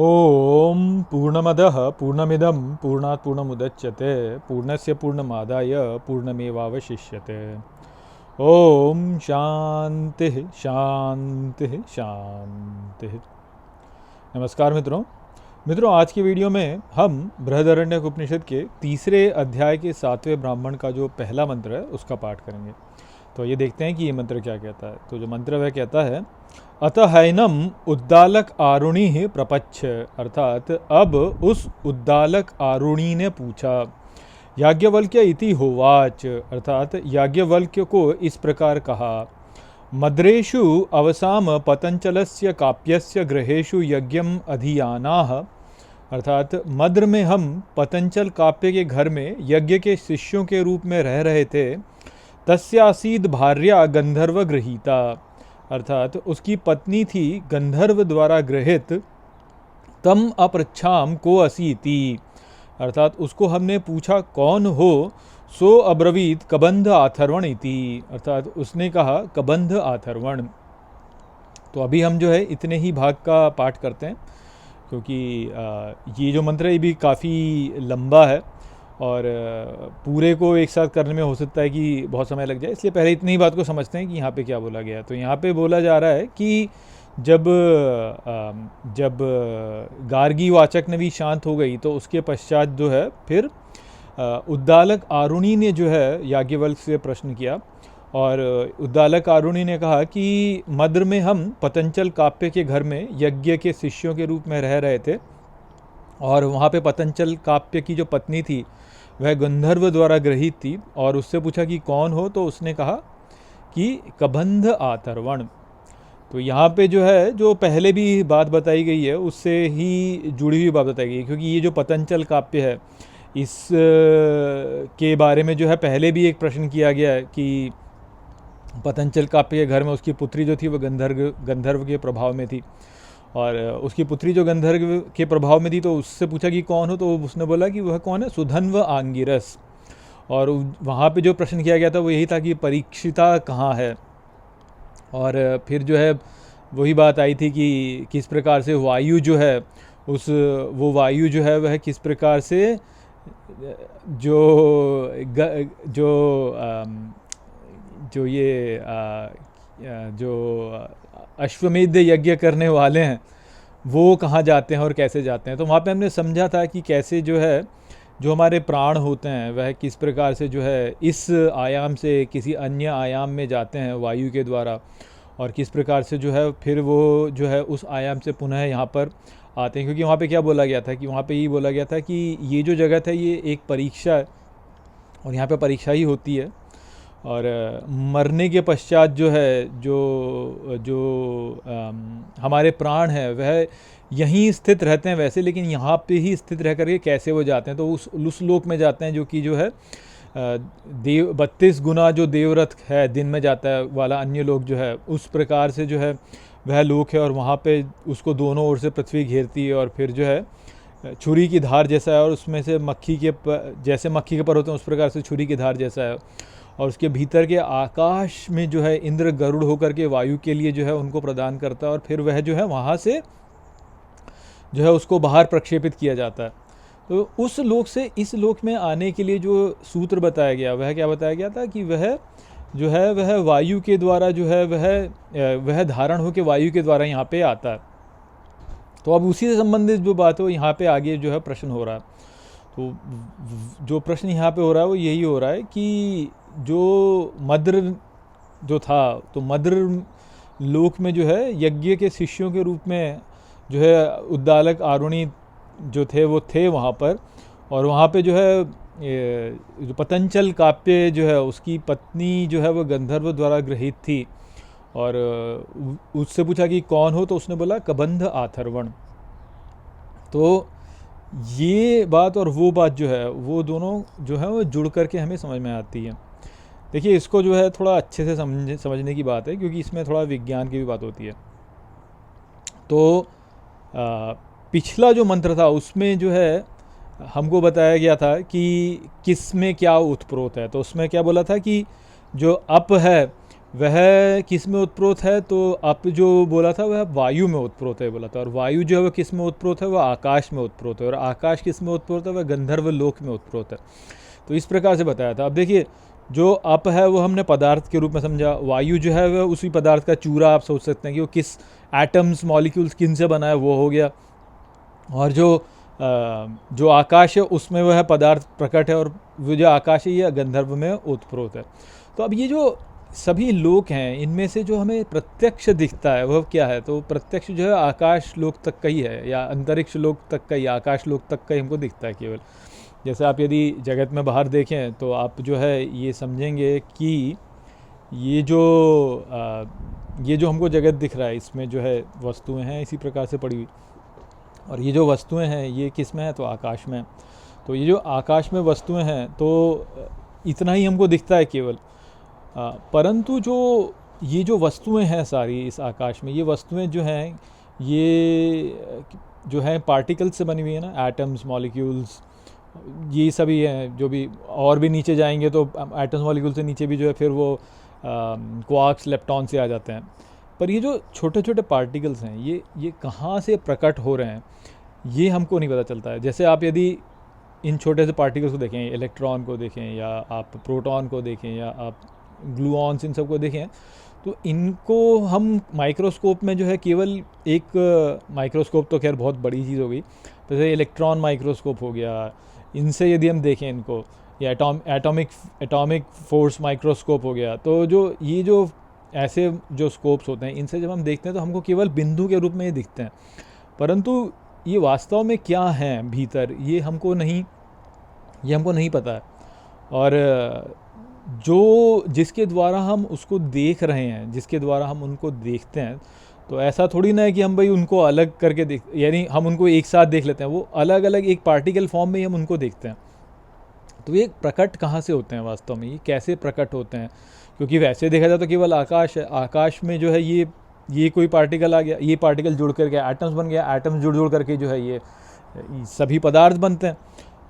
ओम पूर्णमदः पूर्णमिदं पूर्णात् पूर्णमुदच्यते पूर्णस्य पूर्णमादाय पूर्णमेवावशिष्यते। ओम शांति शांति शांति। नमस्कार मित्रों, आज की वीडियो में हम बृहदारण्यक उपनिषद के तीसरे अध्याय के 7वें ब्राह्मण का जो पहला मंत्र है उसका पाठ करेंगे। तो ये देखते हैं कि ये मंत्र क्या कहता है। तो जो मंत्र वह कहता है, अतः हैनम उद्दालक आरुणि प्रपच्छ, अर्थात अब उस उद्दालक आरुणि ने पूछा। याज्ञवल्क्य इति होवाच, अर्थात याज्ञवल्क्य को इस प्रकार कहा। मद्रेषु अवसाम पतंचलस्य काप्यस्य गृहेषु यज्ञम अधियानाः, अर्थात मद्र में हम पतंचल काप्य के घर में यज्ञ के शिष्यों के रूप में रह रहे थे। तस्यासीद भार्या गंधर्व गृहीता, अर्थात उसकी पत्नी थी गंधर्व द्वारा गृहित। तम अपृच्छाम को असीति, अर्थात उसको हमने पूछा कौन हो। सो अब्रवीत कबंध आथर्वण इति, अर्थात उसने कहा कबंध आथर्वण। तो अभी हम जो है इतने ही भाग का पाठ करते हैं, क्योंकि ये जो मंत्र है ये भी काफ़ी लंबा है और पूरे को एक साथ करने में हो सकता है कि बहुत समय लग जाए, इसलिए पहले इतनी ही बात को समझते हैं कि यहाँ पे क्या बोला गया है। तो यहाँ पे बोला जा रहा है कि जब गार्गी वाचक ने भी शांत हो गई तो उसके पश्चात जो है फिर उद्दालक आरुणि ने जो है याज्ञवल्क्य से प्रश्न किया। और उद्दालक आरुणि ने कहा कि मद्र में हम पतंचल काप्य के घर में यज्ञ के शिष्यों के रूप में रह रहे थे और वहाँ पे पतंचल काप्य की जो पत्नी थी वह गंधर्व द्वारा गृहीत थी। और उससे पूछा कि कौन हो, तो उसने कहा कि कबंध आथर्वण। तो यहाँ पे जो है जो पहले भी बात बताई गई है उससे ही जुड़ी हुई बात बताई गई है, क्योंकि ये जो पतंचल काप्य है इस के बारे में जो है पहले भी एक प्रश्न किया गया है कि पतंचल काप्य के घर में उसकी पुत्री जो थी वह गंधर्व के प्रभाव में थी। और उसकी पुत्री जो गंधर्व के प्रभाव में थी तो उससे पूछा कि कौन हो, तो उसने बोला कि वह कौन है, सुधन्व आंगिरस। और वहाँ पे जो प्रश्न किया गया था वो यही था कि परीक्षिता कहाँ है। और फिर जो है वही बात आई थी कि किस प्रकार से वायु जो है वो वायु जो है वह किस प्रकार से जो अश्वमेध यज्ञ करने वाले हैं वो कहाँ जाते हैं और कैसे जाते हैं। तो वहाँ पे हमने समझा था कि कैसे जो है जो हमारे प्राण होते हैं वह किस प्रकार से जो है इस आयाम से किसी अन्य आयाम में जाते हैं वायु के द्वारा, और किस प्रकार से जो है फिर वो जो है उस आयाम से पुनः यहाँ पर आते हैं। क्योंकि वहाँ पे क्या बोला गया था कि वहाँ पे ये बोला गया था कि ये जो जगत है ये एक परीक्षा है और यहाँ पे परीक्षा ही होती है। और मरने के पश्चात जो है हमारे प्राण हैं वह यहीं स्थित रहते हैं वैसे, लेकिन यहाँ पे ही स्थित रह करके कैसे वो जाते हैं, तो उस लोक में जाते हैं जो कि जो है 32 गुना जो देवरथ है दिन में जाता है वाला अन्य लोक जो है उस प्रकार से जो है वह लोक है। और वहाँ पे उसको दोनों ओर से पृथ्वी घेरती है और फिर जो है छुरी की धार जैसा है और उसमें से जैसे मक्खी के पर होते हैं उस प्रकार से छुरी की धार जैसा है। और उसके भीतर के आकाश में जो है इंद्र गरुड़ होकर के वायु के लिए जो है उनको प्रदान करता है और फिर वह जो है वहाँ से जो है उसको बाहर प्रक्षेपित किया जाता है। तो उस लोक से इस लोक में आने के लिए जो सूत्र बताया गया वह क्या बताया गया था कि वह जो है वह वायु के द्वारा जो है वह धारण होकर वायु के द्वारा यहाँ पे आता है। तो अब उसी से संबंधित जो बात हो यहाँ पे आगे जो है प्रश्न हो रहा है। तो जो प्रश्न यहाँ पे हो रहा है वो यही हो रहा है कि जो मद्र जो था तो मद्र लोक में जो है यज्ञ के शिष्यों के रूप में जो है उद्दालक आरुणि जो थे वो थे वहाँ पर। और वहाँ पे जो है जो पतंचल काप्य जो है उसकी पत्नी जो है वो गंधर्व द्वारा गृहीत थी। और उससे पूछा कि कौन हो, तो उसने बोला कबंध आथर्वण। तो ये बात और वो बात जो है वो दोनों जो है वो जुड़ करके हमें समझ में आती है। देखिए इसको जो है थोड़ा अच्छे से समझने की बात है, क्योंकि इसमें थोड़ा विज्ञान की भी बात होती है। तो पिछला जो मंत्र था उसमें जो है हमको बताया गया था कि किस में क्या उत्प्रोत है। तो उसमें क्या बोला था कि जो अप है वह किस में उत्प्रोत है, तो आप जो बोला था वह वायु में उत्प्रोत है बोला था, और वायु जो है वह किस में उत्प्रोत है, वह आकाश में उत्प्रोत है, और आकाश किस में उत्प्रोत है, वह गंधर्व लोक में उत्प्रोत है। तो इस प्रकार से बताया था। अब देखिए, जो अप है वो हमने पदार्थ के रूप में समझा, वायु जो है वह उसी पदार्थ का चूरा, आप सोच सकते हैं कि वो किस एटम्स मॉलिक्यूल्स किन से बना है, वो हो गया। और जो आकाश है उसमें वह पदार्थ प्रकट है, और वो जो आकाश है ये गंधर्व में उत्प्रोत है। तो अब ये जो सभी लोक हैं, इनमें से जो हमें प्रत्यक्ष दिखता है वह क्या है, तो प्रत्यक्ष जो है आकाश लोक तक का ही है, या अंतरिक्ष लोक तक का ही, आकाश लोक तक का ही हमको दिखता है केवल। जैसे आप यदि जगत में बाहर देखें तो आप जो है ये समझेंगे कि ये जो ये जो हमको जगत दिख रहा है इसमें जो है वस्तुएं हैं इसी प्रकार से पड़ी हुई, और ये जो वस्तुएं हैं ये किस में है, तो आकाश में। तो ये जो आकाश में वस्तुएं हैं तो इतना ही हमको दिखता है केवल। परंतु ये जो वस्तुएं हैं सारी इस आकाश में, ये वस्तुएं जो हैं ये जो है पार्टिकल्स से बनी हुई है ना, एटम्स मॉलिक्यूल्स, ये सभी हैं। जो भी और भी नीचे जाएंगे तो एटम्स मॉलिक्यूल से नीचे भी जो है फिर वो क्वार्क्स लेप्टॉन से आ जाते हैं। पर ये जो छोटे छोटे पार्टिकल्स हैं ये कहाँ से प्रकट हो रहे हैं ये हमको नहीं पता चलता है। जैसे आप यदि इन छोटे से पार्टिकल्स को देखें, इलेक्ट्रॉन को देखें, या आप प्रोटॉन को देखें, या आप ग्लूऑन्स, इन सब को देखें, तो इनको हम माइक्रोस्कोप में जो है केवल एक माइक्रोस्कोप तो खैर बहुत बड़ी चीज़ हो गई, तो जैसे इलेक्ट्रॉन माइक्रोस्कोप हो गया, इनसे यदि हम देखें इनको, या एटॉमिक फोर्स माइक्रोस्कोप हो गया, तो ये जो ऐसे जो स्कोप्स होते हैं इनसे जब हम देखते हैं तो हमको केवल बिंदु के रूप में ये दिखते हैं, परंतु ये वास्तव में क्या हैं भीतर ये हमको नहीं पता है। और जो जिसके द्वारा हम उसको देख रहे हैं, जिसके द्वारा हम उनको देखते हैं, तो ऐसा थोड़ी ना है कि हम भाई उनको अलग करके देख, यानी हम उनको एक साथ देख लेते हैं, वो अलग अलग एक पार्टिकल फॉर्म में ही हम उनको देखते हैं। तो ये प्रकट कहाँ से होते हैं वास्तव में, ये कैसे प्रकट होते हैं? क्योंकि वैसे देखा जाए तो केवल आकाश है, आकाश में जो है ये कोई पार्टिकल आ गया, ये पार्टिकल जुड़ करके एटम्स बन गया, एटम्स जुड़ करके जो है ये सभी पदार्थ बनते हैं।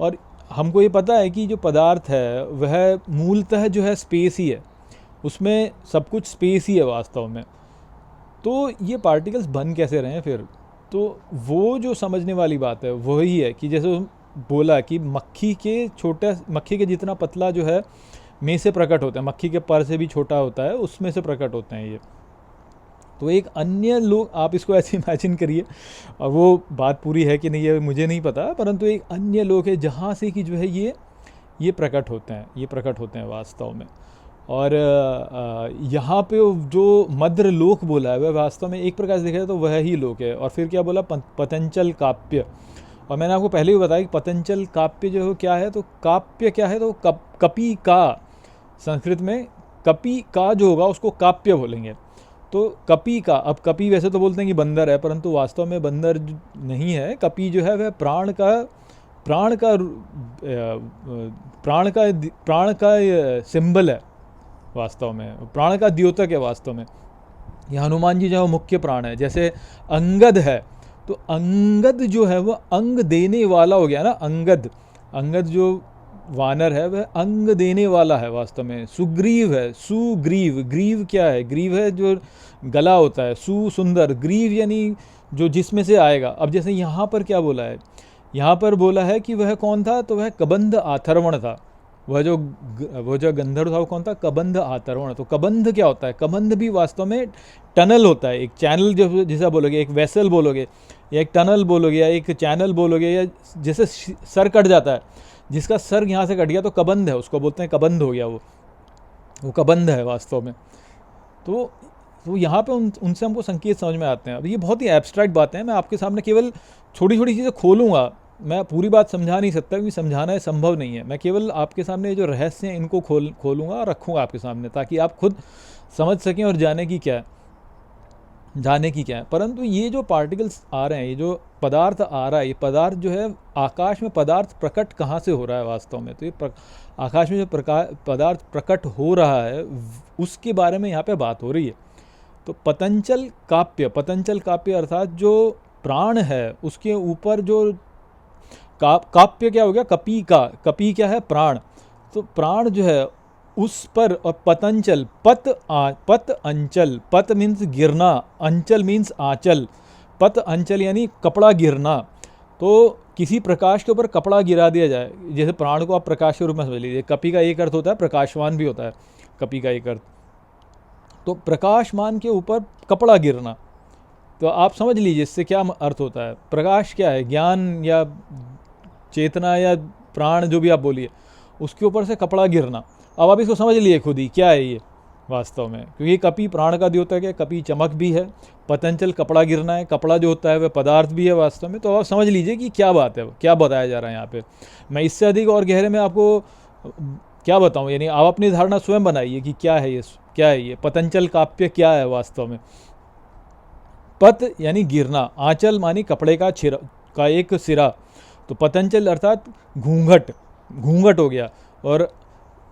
और हमको ये पता है कि जो पदार्थ है वह मूलतः जो है स्पेस ही है, उसमें सब कुछ स्पेस ही है वास्तव में। तो ये पार्टिकल्स बन कैसे रहे हैं फिर? तो वो जो समझने वाली बात है वही है कि जैसे बोला कि मक्खी के जितना पतला जो है में से प्रकट होता है, मक्खी के पर से भी छोटा होता है, उसमें से प्रकट होते हैं ये। तो एक अन्य लोग, आप इसको ऐसे इमेजिन करिए, और वो बात पूरी है कि नहीं है मुझे नहीं पता, परंतु एक अन्य लोक है जहाँ से कि जो है ये प्रकट होते हैं, ये प्रकट होते हैं वास्तव में। और यहाँ पे जो मद्र लोक बोला है वह वास्तव में एक प्रकार से देखा जाए तो वह ही लोक है। और फिर क्या बोला, पतंचल काव्य। और मैंने आपको पहले भी बताया कि पतंचल काव्य जो है क्या है, तो काव्य क्या है, तो कपि का, संस्कृत में कपि का जो होगा उसको काव्य बोलेंगे। तो कपि का, अब कपि वैसे तो बोलते हैं कि बंदर है, परंतु वास्तव में बंदर नहीं है। कपि जो है वह प्राण का सिंबल है वास्तव में, प्राण का द्योतक है वास्तव में। यह हनुमान जी जो है मुख्य प्राण है। जैसे अंगद है, तो अंगद जो है वह अंग देने वाला हो गया ना, अंगद जो वानर है वह अंग देने वाला है वास्तव में। सुग्रीव है, सुग्रीव, ग्रीव क्या है, ग्रीव है जो गला होता है, सुंदर, ग्रीव यानी जो जिसमें से आएगा। अब जैसे यहाँ पर क्या बोला है, यहाँ पर बोला है कि वह कौन था, तो वह कबंध आथर्वण था। वह जो गंधर्व था वो कौन था, कबंध आथर्वण। तो कबंध क्या होता है, कबंध भी वास्तव में टनल होता है, एक चैनल जो जैसा बोलोगे, एक वेसल बोलोगे, या एक टनल बोलोगे, या एक चैनल बोलोगे, या जैसे सर कट जाता है, जिसका सर यहाँ से कट गया तो कबंध है, उसको बोलते हैं कबंध हो गया, वो कबंध है वास्तव में। तो यहाँ पे उनसे हमको संकेत समझ में आते हैं। अब ये बहुत ही एब्स्ट्रैक्ट बातें हैं, मैं आपके सामने केवल छोटी छोटी चीज़ें खोलूँगा, मैं पूरी बात समझा नहीं सकता क्योंकि समझाना संभव नहीं है। मैं केवल आपके सामने जो रहस्य हैं इनको खोलूँगा और रखूँगा आपके सामने, ताकि आप खुद समझ सकें और जाने की क्या है। परंतु ये जो पार्टिकल्स आ रहे हैं, ये जो पदार्थ आ रहा है, ये पदार्थ जो है आकाश में पदार्थ प्रकट कहाँ से हो रहा है वास्तव में, तो ये आकाश में जो पदार्थ प्रकट हो रहा है उसके बारे में यहाँ पे बात हो रही है। तो पतंचल काव्य अर्थात जो प्राण है उसके ऊपर जो काव्य क्या हो गया, कपि क्या है, प्राण। तो प्राण जो है उस पर, और पतंचल, पत अंचल, पत मीन्स गिरना, अंचल मीन्स आंचल, पत अंचल यानी कपड़ा गिरना। तो किसी प्रकाश के ऊपर कपड़ा गिरा दिया जाए, जैसे प्राण को आप प्रकाश के रूप में समझ लीजिए। कपि का एक अर्थ होता है प्रकाशवान भी होता है, कपि का एक अर्थ। तो प्रकाशमान के ऊपर कपड़ा गिरना, तो आप समझ लीजिए इससे क्या अर्थ होता है। प्रकाश क्या है, ज्ञान या चेतना या प्राण, जो भी आप बोलिए, उसके ऊपर से कपड़ा गिरना। अब आप इसको समझ लिए खुद ही क्या है ये वास्तव में, क्योंकि कपि प्राण का द्योतक है, कपि चमक भी है, पतंचल कपड़ा गिरना है, कपड़ा जो होता है वह पदार्थ भी है वास्तव में। तो आप समझ लीजिए कि क्या बात है, क्या बताया जा रहा है यहाँ पे। मैं इससे अधिक और गहरे में आपको क्या बताऊँ, यानी आप अपनी धारणा स्वयं बनाइए कि क्या है ये, क्या है ये पतंचल काव्य, क्या है वास्तव में। पत यानी गिरना, आंचल मानी कपड़े का का एक सिरा, तो पतंचल अर्थात घूंघट, घूंघट हो गया। और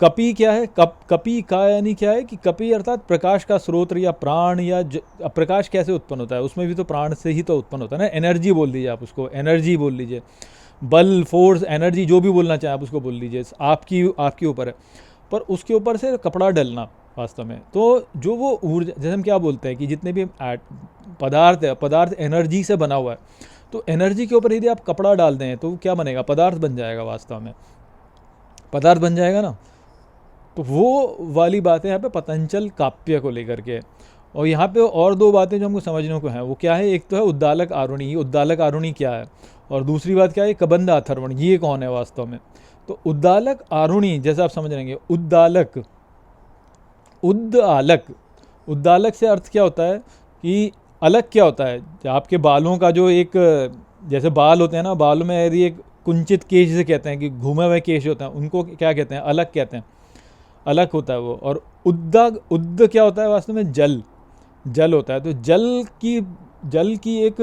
कपि क्या है, कपि का यानी क्या है कि कपि अर्थात प्रकाश का स्रोत या प्राण, या अब प्रकाश कैसे उत्पन्न होता है, उसमें भी तो प्राण से ही तो उत्पन्न होता है ना। एनर्जी बोल दीजिए आप उसको, एनर्जी बोल लीजिए, बल, फोर्स, एनर्जी, जो भी बोलना चाहें आप उसको बोल लीजिए, आपके ऊपर है। पर उसके ऊपर से कपड़ा डलना वास्तव में, तो जो वो ऊर्जा, जैसे हम क्या बोलते हैं कि जितने भी पदार्थ है, पदार्थ एनर्जी से बना हुआ है, तो एनर्जी के ऊपर यदि आप कपड़ा डाल दें तो क्या बनेगा, पदार्थ बन जाएगा वास्तव में, पदार्थ बन जाएगा ना। तो वो वाली बातें यहाँ पे पतंचल काव्य को लेकर के। और यहाँ पे और दो बातें जो हमको समझने को हैं, वो क्या है, एक तो है उद्दालक आरुणी, उद्दालक आरुणी क्या है, और दूसरी बात क्या है, कबंध अथर्वण, ये कौन है वास्तव में। तो उद्दालक आरुणी जैसे आप समझ लेंगे, उद्दालक, उद्दालक, उद्दालक से अर्थ क्या होता है कि अलग क्या होता है, आपके बालों का जो एक, जैसे बाल होते हैं ना, बालों में यदि एक कुंचित केश से कहते हैं कि घूमे हुए केश होते हैं, उनको क्या कहते हैं, अलग कहते हैं, अलग होता है वो। और उद्द क्या होता है वास्तव में, जल, जल होता है। तो जल की एक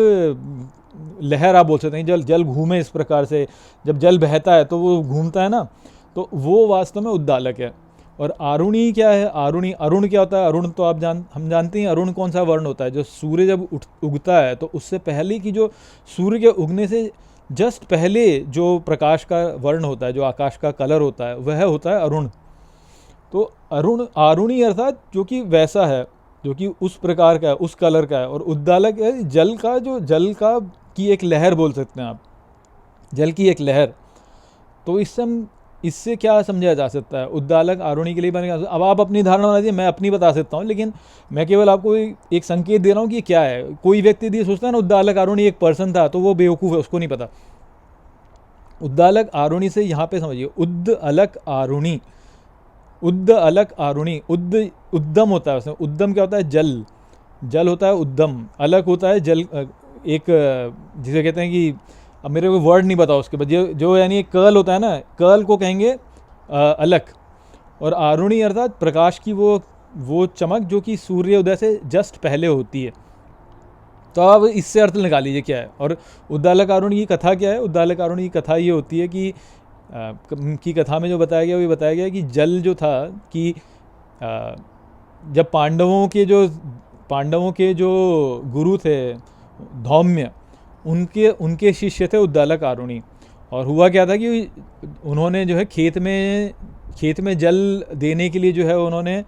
लहर आप बोल सकते हैं, जल घूमे इस प्रकार से, जब जल बहता है तो वो घूमता है ना, तो वो वास्तव में उद्दालक है। और आरुणी क्या है, आरुणी, अरुण क्या होता है, अरुण तो हम जानते हैं अरुण कौन सा वर्ण होता है, जो सूर्य जब उगता है तो उससे पहले की, जो सूर्य के उगने से जस्ट पहले जो प्रकाश का वर्ण होता है, जो आकाश का कलर होता है, वह होता है अरुण। तो अरुण, आरुणी अर्थात जो कि वैसा है, जो कि उस प्रकार का है, उस कलर का है। और उद्दालक है जल का, जो जल का की एक लहर बोल सकते हैं आप, जल की एक लहर। तो इससे क्या समझा जा सकता है, उद्दालक आरुणी के लिए बनेगा। अब आप अपनी धारणा बना दीजिए, मैं अपनी बता सकता हूँ, लेकिन मैं केवल आपको एक संकेत दे रहा हूँ कि क्या है। कोई व्यक्ति यदि सोचता है ना उद्दालक आरुणी एक पर्सन था, तो वो बेवकूफ़ है, उसको नहीं पता। उद्दालक आरुणी से यहाँ पे समझिए, उद्द अलक आरुणी, उद्द अलक आरुणी, उद्दम होता है उसमें। उद्दम क्या होता है, जल, जल होता है उद्दम, अलक होता है जल, एक जिसे कहते हैं कि, अब मेरे को वर्ड नहीं पता उसके बाद, जो यानी एक कर्ल होता है ना, कर्ल को कहेंगे अलक। और आरुणी अर्थात प्रकाश की वो चमक जो कि सूर्योदय से जस्ट पहले होती है। तो अब इससे अर्थ निकाल लीजिए क्या है। और उद्दालक आरुणी की कथा क्या है, उद्दालक आरुणी की कथा ये होती है कि की कथा में जो बताया गया, वो बताया गया कि जल जो था कि जब पांडवों के जो गुरु थे धौम्य, उनके शिष्य थे उद्दालक आरुणी। और हुआ क्या था कि उन्होंने जो है खेत में जल देने के लिए जो है उन्होंने,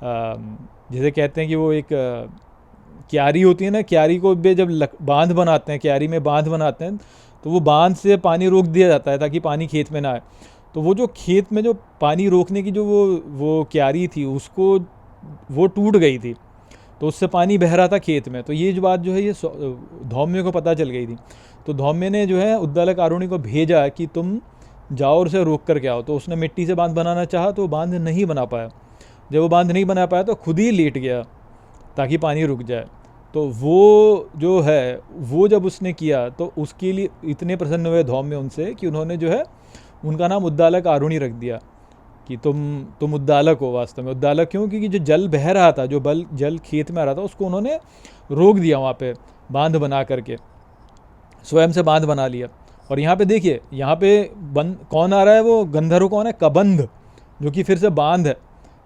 जैसे कहते हैं कि वो एक क्यारी होती है ना, क्यारी को जब बांध बनाते हैं, क्यारी में बांध बनाते हैं, तो वो बांध से पानी रोक दिया जाता है ताकि पानी खेत में ना आए। तो वो जो खेत में जो पानी रोकने की जो वो क्यारी थी, उसको वो टूट गई थी, तो उससे पानी बह रहा था खेत में। तो ये जो बात जो है ये धौम्य को पता चल गई थी। तो धौम्य ने जो है उद्दालक आरुणी को भेजा कि तुम जाओ और उसे रोक कर के आओ। तो उसने मिट्टी से बांध बनाना चाहा, तो बांध नहीं बना पाया। जब वो बांध नहीं बना पाया तो खुद ही लेट गया ताकि पानी रुक जाए। तो वो जो है वो जब उसने किया तो उसके लिए इतने प्रसन्न हुए धौम्य उनसे कि उन्होंने जो है उनका नाम उद्दालक आरुणी रख दिया कि तुम उद्दालक हो वास्तव में। उद्दालक क्यों, क्योंकि जो जल बह रहा था, जो जल खेत में आ रहा था, उसको उन्होंने रोक दिया वहाँ पे बांध बना करके, स्वयं से बांध बना लिया। और यहाँ पे देखिए, यहाँ पे कौन आ रहा है, वो गंधर्व कौन है, कबंध, जो कि फिर से बांध है।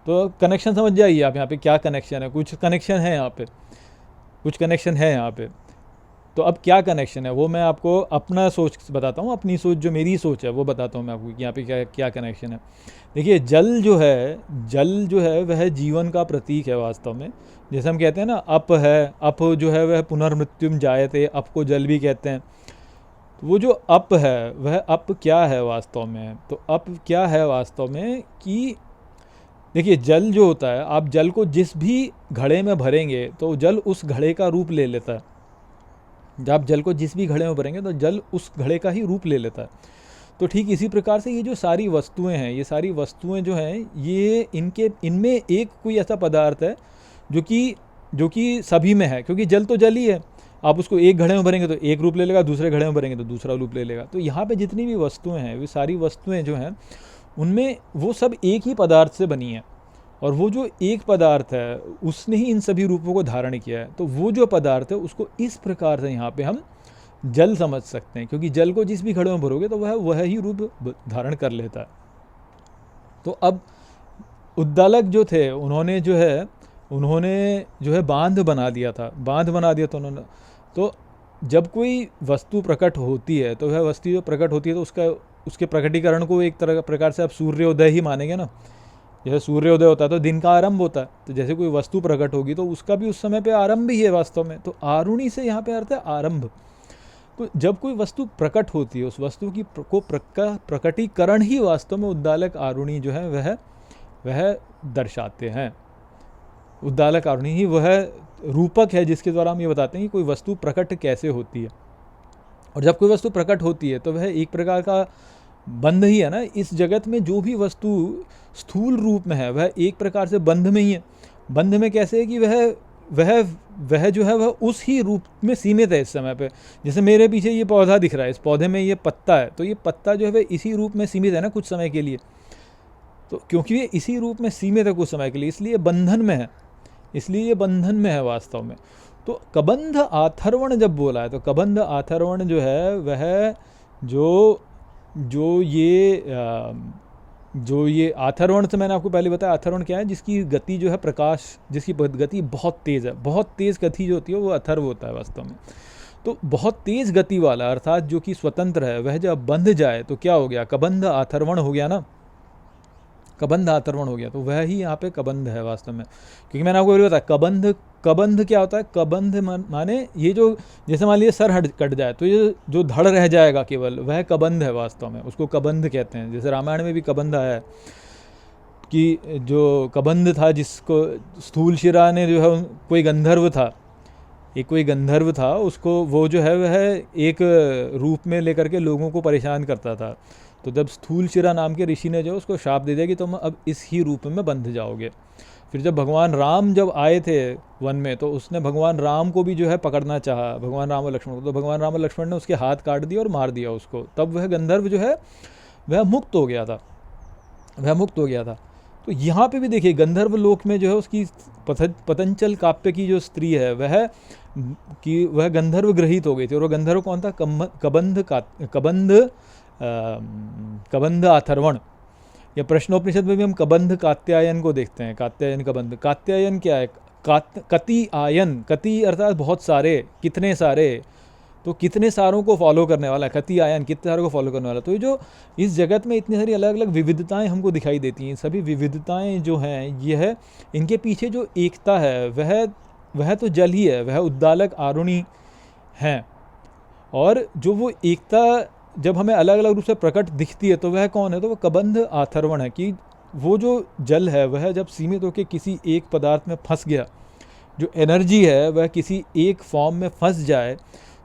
तो कनेक्शन समझ जाइए आप यहाँ पे क्या कनेक्शन है, कुछ कनेक्शन है यहाँ पे, कुछ कनेक्शन है यहाँ पे। तो अब क्या कनेक्शन है वो मैं आपको अपना सोच बताता हूँ, अपनी सोच जो मेरी सोच है वो बताता हूँ मैं आपको कि यहाँ पे क्या क्या कनेक्शन है। देखिए जल जो है वह जीवन का प्रतीक है वास्तव में। जैसे हम कहते हैं ना अप है, अप जो है वह पुनर्मृत्युम जायते, अप को जल भी कहते हैं। तो वो जो अप है वह अप क्या है वास्तव में, तो अप क्या है वास्तव में कि देखिए जल जो होता है, आप जल को जिस भी घड़े में भरेंगे तो जल उस घड़े का रूप ले लेता है। जब आप जल को जिस भी घड़े में भरेंगे तो जल उस घड़े का ही रूप ले लेता है। तो ठीक इसी प्रकार से ये जो सारी वस्तुएं हैं, ये सारी वस्तुएं जो हैं, ये इनमें एक कोई ऐसा पदार्थ है जो कि सभी में है, क्योंकि जल तो जल ही है। आप उसको एक घड़े में भरेंगे तो एक रूप ले लेगा, दूसरे घड़े में भरेंगे तो दूसरा रूप ले लेगा। तो यहाँ पे जितनी भी वस्तुएं हैं, वे सारी वस्तुएं जो हैं उनमें वो सब एक ही पदार्थ से बनी है, और वो जो एक पदार्थ है उसने ही इन सभी रूपों को धारण किया है। तो वो जो पदार्थ है उसको इस प्रकार से यहाँ पे हम जल समझ सकते हैं, क्योंकि जल को जिस भी घड़े में भरोगे तो वह ही रूप धारण कर लेता है। तो अब उद्दालक जो थे उन्होंने जो है बांध बना दिया था उन्होंने। तो जब कोई वस्तु प्रकट होती है तो वह वस्तु जो प्रकट होती है तो उसके प्रकटीकरण को एक तरह प्रकार से आप सूर्योदय ही मानेंगे ना। जैसे सूर्योदय होता है तो दिन का आरंभ होता है, तो जैसे कोई वस्तु प्रकट होगी तो उसका भी उस समय पे आरंभ ही है वास्तव में। तो आरुणी से यहाँ पे अर्थ है आरंभ। तो जब कोई वस्तु प्रकट होती है, उस वस्तु की प्रकटीकरण ही वास्तव में उद्दालक आरुणी जो है वह दर्शाते हैं। उद्दालक आरुणी ही वह रूपक है जिसके द्वारा हम ये बताते हैं कि कोई वस्तु प्रकट कैसे होती है। और जब कोई वस्तु प्रकट होती है तो वह एक प्रकार का बंध ही है ना। इस जगत में जो भी वस्तु स्थूल रूप में है वह एक प्रकार से बंध में ही है। बंध में कैसे है कि वह जो है वह उस ही रूप में सीमित है इस समय पे। जैसे मेरे पीछे ये पौधा दिख रहा है, इस पौधे में ये पत्ता है, तो ये पत्ता जो है वह इसी रूप में सीमित है ना कुछ समय के लिए। तो क्योंकि ये इसी रूप में सीमित है कुछ समय के लिए, इसलिए बंधन में है, इसलिए ये बंधन में है वास्तव में। तो कबंध आथर्वण जब बोला है तो कबंध आथर्वण जो है वह जो ये आथर्वण से मैंने आपको पहले बताया, आथर्वण क्या है, जिसकी गति जो है प्रकाश, जिसकी गति बहुत तेज़ है, बहुत तेज़ गति जो होती है वो अथर्व होता है वास्तव में। तो बहुत तेज़ गति वाला अर्थात जो कि स्वतंत्र है वह जब बंध जाए तो क्या हो गया, कबंध आथर्वण हो गया ना, कबंध आथर्वण हो गया। तो वह ही यहाँ पे कबंध है वास्तव में। क्योंकि मैंने आपको बताया कबंध क्या होता है। कबंध माने ये जो, जैसे मान लीजिए सर कट जाए तो ये जो धड़ रह जाएगा केवल, वह कबंध है वास्तव में, उसको कबंध कहते हैं। जैसे रामायण में भी कबंध आया है कि जो कबंध था जिसको स्थूल शिरा ने जो है, कोई गंधर्व था, उसको वो जो है वह एक रूप में लेकर के लोगों को परेशान करता था। तो जब स्थूल शिरा नाम के ऋषि ने जो उसको शाप दे दिया कि तुम अब इस ही रूप में बंध जाओगे। फिर जब भगवान राम जब आए थे वन में तो उसने भगवान राम को भी जो है पकड़ना चाहा, भगवान राम और लक्ष्मण को। तो भगवान राम और लक्ष्मण ने उसके हाथ काट दिए और मार दिया उसको। तब वह गंधर्व जो है वह मुक्त हो गया था। तो यहाँ पे भी देखिए गंधर्व लोक में जो है उसकी पतंजल काव्य की जो स्त्री है वह गंधर्व ग्रहित हो गई थी। और वह गंधर्व कौन था, कबंध आथर्वण। या प्रश्नोपनिषद में भी हम कबंध कात्यायन को देखते हैं। कात्यायन कबंध, कात्यायन क्या है, कति आयन, कति अर्थात बहुत सारे, कितने सारे, तो कितने सारों को फॉलो करने वाला, कति आयन कितने सारों को फॉलो करने वाला। तो ये जो इस जगत में इतनी सारी अलग अलग विविधताएं हमको दिखाई देती हैं, सभी विविधताएं जो हैं ये है, इनके पीछे जो एकता है वह तो जल ही है, वह उद्दालक आरुणी हैं। और जो वो एकता जब हमें अलग अलग रूप से प्रकट दिखती है तो वह कौन है, तो वह कबंध आथर्वण है। कि वो जो जल है वह जब सीमित होकर किसी एक पदार्थ में फंस गया, जो एनर्जी है वह किसी एक फॉर्म में फंस जाए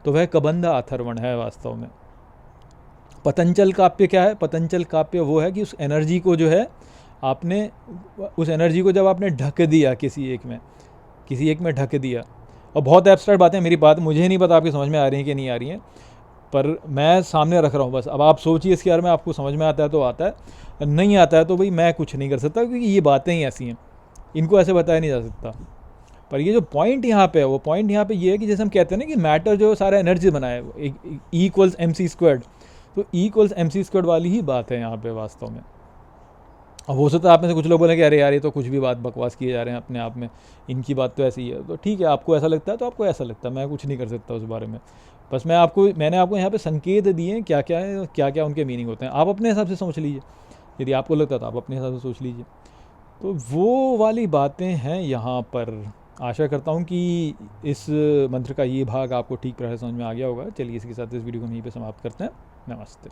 तो वह कबंध आथर्वण है वास्तव में। पतंजल काव्य क्या है, पतंजल काव्य वो है कि उस एनर्जी को जो है उस एनर्जी को जब आपने ढक दिया किसी एक में ढक दिया। और बहुत एब्स्ट्रैक्ट बातें, मेरी बात मुझे नहीं पता आपकी समझ में आ रही हैं कि नहीं आ रही हैं, पर मैं सामने रख रहा हूँ बस। अब आप सोचिए इसके बारे में, आपको समझ में आता है तो आता है, नहीं आता है तो भाई मैं कुछ नहीं कर सकता, क्योंकि ये बातें ही ऐसी हैं, इनको ऐसे बताया नहीं जा सकता। पर ये जो पॉइंट यहाँ पे है, वो पॉइंट यहाँ पे ये है कि जैसे हम कहते हैं ना कि मैटर जो सारा एनर्जी बनाए, E = mc², तो E = mc² वाली ही बात है यहाँ पे वास्तव में। अब हो सकता है आप में से कुछ लोग बोले कि अरे यार ये तो कुछ भी बात बकवास किए जा रहे हैं अपने आप में, इनकी बात तो ऐसी ही है। तो ठीक है, आपको ऐसा लगता है तो आपको ऐसा लगता है, मैं कुछ नहीं कर सकता उस बारे में। बस मैंने आपको यहाँ पे संकेत दिए हैं क्या क्या है, क्या क्या उनके मीनिंग होते हैं, आप अपने हिसाब से समझ लीजिए। यदि आपको लगता है तो आप अपने हिसाब से सोच लीजिए। तो वो वाली बातें हैं यहाँ पर। आशा करता हूँ कि इस मंत्र का ये भाग आपको ठीक तरह से समझ में आ गया होगा। चलिए इसके साथ इस वीडियो को यहीं पे समाप्त करते हैं। नमस्ते।